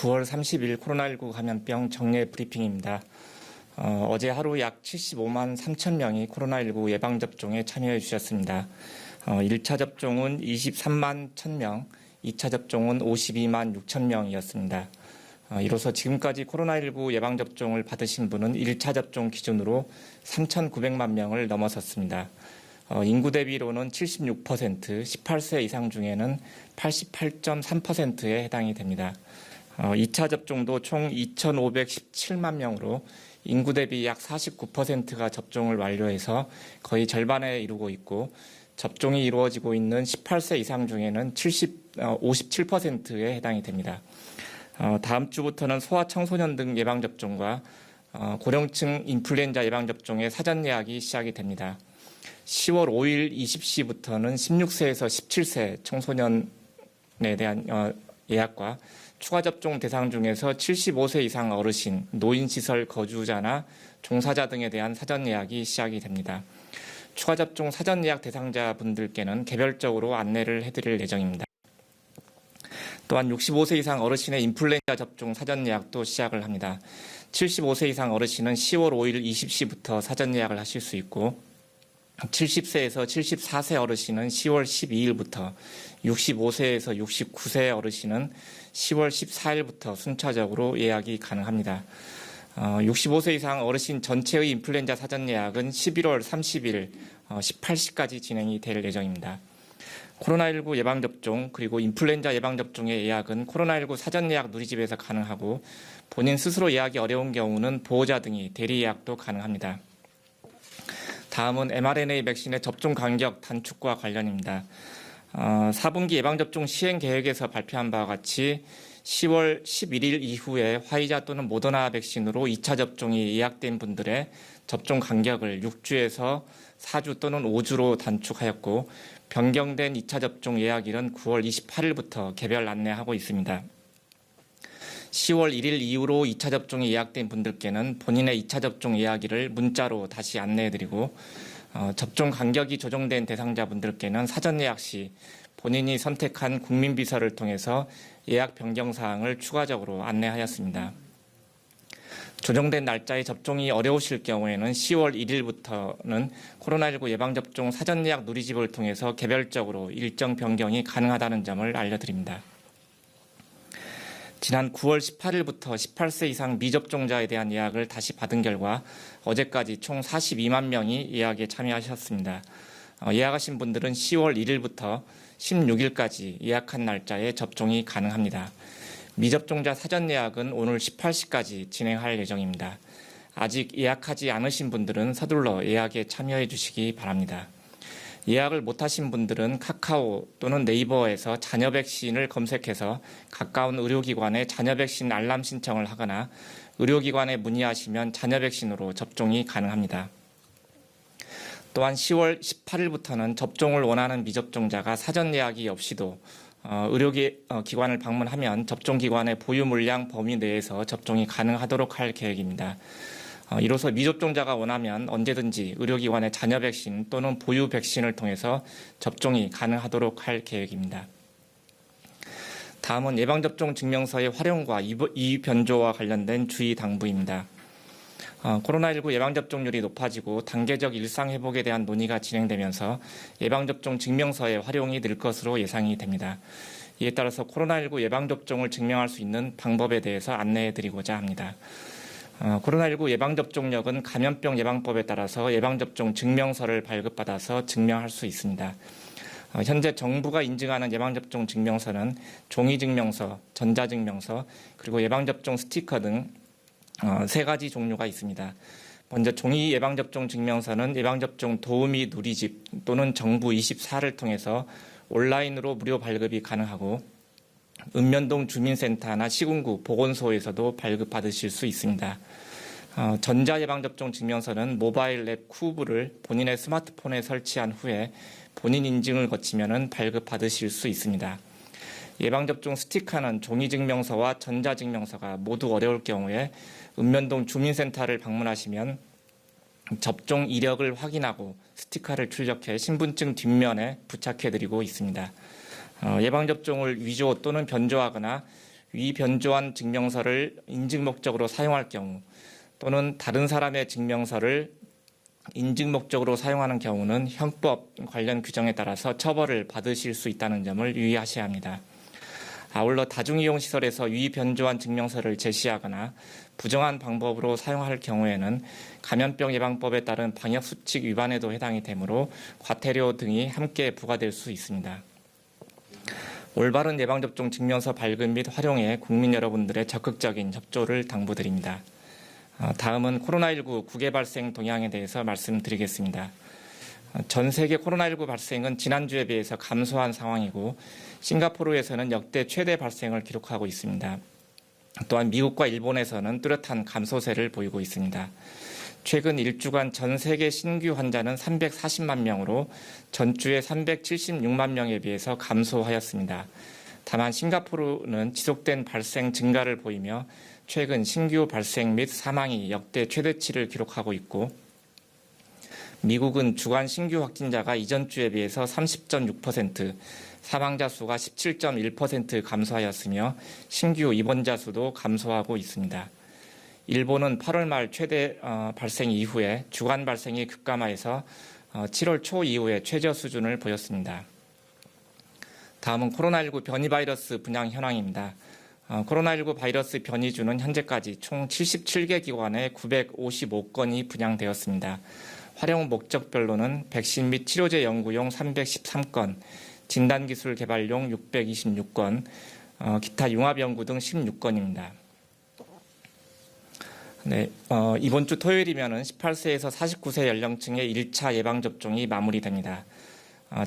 9월 30일 코로나19 감염병 정례 브리핑입니다. 어제 하루 약 75만 3천 명이 코로나19 예방접종에 참여해 주셨습니다. 1차 접종은 23만 1,000명, 2차 접종은 52만 6천 명이었습니다. 이로써 지금까지 코로나19 예방접종을 받으신 분은 1차 접종 기준으로 3,900만 명을 넘어섰습니다. 인구 대비로는 76%, 18세 이상 중에는 88.3%에 해당이 됩니다. 2차 접종도 총 2,517만 명으로 인구 대비 약 49%가 접종을 완료해서 거의 절반에 이르고 있고, 접종이 이루어지고 있는 18세 이상 중에는 57%에 해당이 됩니다. 다음 주부터는 소아청소년 등 예방접종과 고령층 인플루엔자 예방접종의 사전 예약이 시작이 됩니다. 10월 5일 20시부터는 16세에서 17세 청소년에 대한 예약과 추가 접종 대상 중에서 75세 이상 어르신, 노인시설 거주자나 종사자 등에 대한 사전 예약이 시작이 됩니다. 추가 접종 사전 예약 대상자분들께는 개별적으로 안내를 해드릴 예정입니다. 또한 65세 이상 어르신의 인플루엔자 접종 사전 예약도 시작을 합니다. 75세 이상 어르신은 10월 5일 20시부터 사전 예약을 하실 수 있고, 70세에서 74세 어르신은 10월 12일부터, 65세에서 69세 어르신은 10월 14일부터 순차적으로 예약이 가능합니다. 65세 이상 어르신 전체의 인플루엔자 사전 예약은 11월 30일 18시까지 진행이 될 예정입니다. 코로나19 예방접종 그리고 인플루엔자 예방접종의 예약은 코로나19 사전 예약 누리집에서 가능하고, 본인 스스로 예약이 어려운 경우는 보호자 등이 대리 예약도 가능합니다. 다음은 mRNA 백신의 접종 간격 단축과 관련입니다. 4분기 예방접종 시행 계획에서 발표한 바와 같이 10월 11일 이후에 화이자 또는 모더나 백신으로 2차 접종이 예약된 분들의 접종 간격을 6주에서 4주 또는 5주로 단축하였고, 변경된 2차 접종 예약일은 9월 28일부터 개별 안내하고 있습니다. 10월 1일 이후로 2차 접종이 예약된 분들께는 본인의 2차 접종 예약일을 문자로 다시 안내해드리고, 접종 간격이 조정된 대상자분들께는 사전 예약 시 본인이 선택한 국민비서를 통해서 예약 변경 사항을 추가적으로 안내하였습니다. 조정된 날짜에 접종이 어려우실 경우에는 10월 1일부터는 코로나19 예방접종 사전 예약 누리집을 통해서 개별적으로 일정 변경이 가능하다는 점을 알려드립니다. 지난 9월 18일부터 18세 이상 미접종자에 대한 예약을 다시 받은 결과 어제까지 총 42만 명이 예약에 참여하셨습니다. 예약하신 분들은 10월 1일부터 16일까지 예약한 날짜에 접종이 가능합니다. 미접종자 사전 예약은 오늘 18시까지 진행할 예정입니다. 아직 예약하지 않으신 분들은 서둘러 예약에 참여해 주시기 바랍니다. 예약을 못하신 분들은 카카오 또는 네이버에서 자녀 백신을 검색해서 가까운 의료기관에 자녀 백신 알람 신청을 하거나 의료기관에 문의하시면 자녀 백신으로 접종이 가능합니다. 또한 10월 18일부터는 접종을 원하는 미접종자가 사전 예약이 없이도 의료기관을 방문하면 접종기관의 보유 물량 범위 내에서 접종이 가능하도록 할 계획입니다. 이로써 미접종자가 원하면 언제든지 의료기관의 자녀 백신 또는 보유 백신을 통해서 접종이 가능하도록 할 계획입니다. 다음은 예방접종 증명서의 활용과 이 변조와 관련된 주의 당부입니다. 코로나19 예방접종률이 높아지고 단계적 일상회복에 대한 논의가 진행되면서 예방접종 증명서의 활용이 늘 것으로 예상이 됩니다. 이에 따라서 코로나19 예방접종을 증명할 수 있는 방법에 대해서 안내해드리고자 합니다. 코로나19 예방접종력은 감염병 예방법에 따라서 예방접종 증명서를 발급받아서 증명할 수 있습니다. 현재 정부가 인증하는 예방접종 증명서는 종이증명서, 전자증명서, 그리고 예방접종 스티커 등 3가지 종류가 있습니다. 먼저 종이 예방접종 증명서는 예방접종 도우미 누리집 또는 정부 24를 통해서 온라인으로 무료 발급이 가능하고, 읍면동 주민센터나 시군구 보건소에서도 발급받으실 수 있습니다. 전자예방접종 증명서는 모바일 앱 쿠브를 본인의 스마트폰에 설치한 후에 본인 인증을 거치면 발급받으실 수 있습니다. 예방접종 스티커는 종이증명서와 전자증명서가 모두 어려울 경우에 읍면동 주민센터를 방문하시면 접종 이력을 확인하고 스티커를 출력해 신분증 뒷면에 부착해드리고 있습니다. 예방접종을 위조 또는 변조하거나 위 변조한 증명서를 인증 목적으로 사용할 경우 또는 다른 사람의 증명서를 인증 목적으로 사용하는 경우는 형법 관련 규정에 따라서 처벌을 받으실 수 있다는 점을 유의하셔야 합니다. 아울러 다중이용시설에서 위 변조한 증명서를 제시하거나 부정한 방법으로 사용할 경우에는 감염병 예방법에 따른 방역수칙 위반에도 해당이 되므로 과태료 등이 함께 부과될 수 있습니다. 올바른 예방접종 증명서 발급 및 활용에 국민 여러분들의 적극적인 협조를 당부드립니다. 다음은 코로나19 국외 발생 동향에 대해서 말씀드리겠습니다. 전 세계 코로나19 발생은 지난주에 비해서 감소한 상황이고 싱가포르에서는 역대 최대 발생을 기록하고 있습니다. 또한 미국과 일본에서는 뚜렷한 감소세를 보이고 있습니다. 최근 일주간 전 세계 신규 환자는 340만 명으로 전주에 376만 명에 비해서 감소하였습니다. 다만 싱가포르는 지속된 발생 증가를 보이며 최근 신규 발생 및 사망이 역대 최대치를 기록하고 있고 미국은 주간 신규 확진자가 이전 주에 비해서 30.6%, 사망자 수가 17.1% 감소하였으며 신규 입원자 수도 감소하고 있습니다. 일본은 8월 말 최대 발생 이후에 주간 발생이 급감하여서 7월 초 이후에 최저 수준을 보였습니다. 다음은 코로나19 변이 바이러스 분양 현황입니다. 코로나19 바이러스 변이주는 현재까지 총 77개 기관에 955건이 분양되었습니다. 활용 목적별로는 백신 및 치료제 연구용 313건, 진단기술 개발용 626건, 기타 융합연구 등 16건입니다. 네, 이번 주 토요일이면 18세에서 49세 연령층의 1차 예방접종이 마무리됩니다.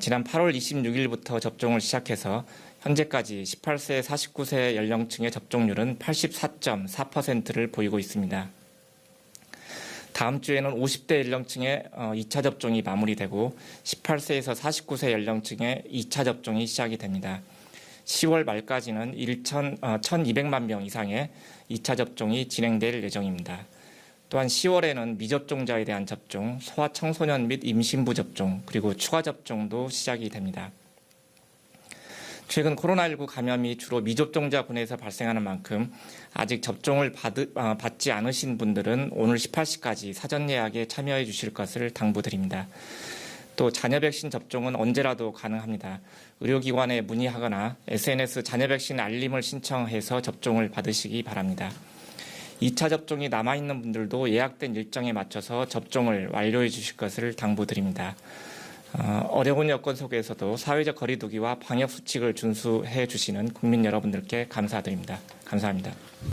지난 8월 26일부터 접종을 시작해서 현재까지 18세, 49세 연령층의 접종률은 84.4%를 보이고 있습니다. 다음 주에는 50대 연령층의 2차 접종이 마무리되고 18세에서 49세 연령층의 2차 접종이 시작이 됩니다. 10월 말까지는 1,200만 명 이상의 2차 접종이 진행될 예정입니다. 또한 10월에는 미접종자에 대한 접종, 소아청소년 및 임신부 접종, 그리고 추가 접종도 시작이 됩니다. 최근 코로나19 감염이 주로 미접종자군에서 발생하는 만큼 아직 접종을 받지 않으신 분들은 오늘 18시까지 사전 예약에 참여해 주실 것을 당부드립니다. 또 자녀 백신 접종은 언제라도 가능합니다. 의료기관에 문의하거나 SNS 자녀 백신 알림을 신청해서 접종을 받으시기 바랍니다. 2차 접종이 남아있는 분들도 예약된 일정에 맞춰서 접종을 완료해 주실 것을 당부드립니다. 어려운 여건 속에서도 사회적 거리두기와 방역 수칙을 준수해 주시는 국민 여러분들께 감사드립니다. 감사합니다.